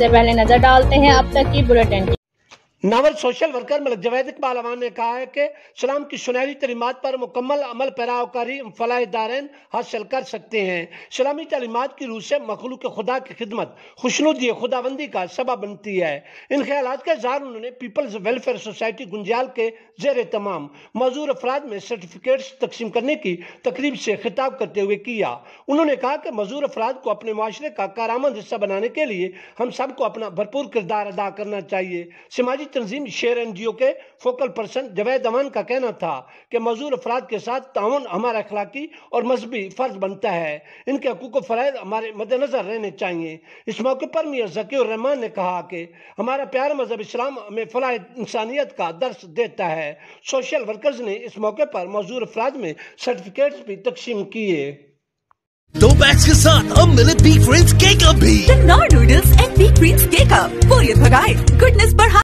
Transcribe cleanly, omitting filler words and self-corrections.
سے پہلے نظر ڈالتے ہیں اب تک کی بلیٹن کی۔ ناول سوشل ورکر ملک جاوید اقبال اعوان نے کہا ہے کہ اسلام کی سنہری تعلیمات پر مکمل عمل پیرا کاری فلاح دارین حاصل کر سکتے ہیں۔ اسلامی تعلیمات کی روح سے مخلوق خدا کی خدمت خوشنودی خداوندی کا سبب بنتی ہے۔ ان خیالات کا اظہار انہوں نے پیپلز ویلفیئر سوسائٹی گنجال کے زیر اہتمام معذور افراد میں سرٹیفکیٹس تقسیم کرنے کی تقریب سے خطاب کرتے ہوئے کیا۔ انہوں نے کہا کہ معذور افراد کو اپنے معاشرے کا کارآمد حصہ بنانے کے لیے ہم سب کو اپنا بھرپور کردار ادا کرنا چاہیے۔ سماجی تنظیم شیر این جی او کے فوکل پرسن جاوید اعوان کا کہنا تھا کہ معذور افراد کے ساتھ تعاون ہمارا اخلاقی اور مذہبی فرض بنتا ہے۔ ان کے حقوق و فرائض ہمارے مد نظر رہنے چاہیے۔ اس موقع پر میاں ذکی الرحمان نے کہا کہ ہمارا پیارا مذہب اسلام ہمیں فلاح انسانیت کا درس دیتا ہے۔ سوشل ورکرز نے اس موقع پر معذور افراد میں سرٹیفکیٹس بھی تقسیم کیے۔ دو بیگز کے ساتھ اب ملے بی فرینڈز کیک اپ بھی۔ Noodles and be friends cake up بوریت بھگائے گڈنس بڑھا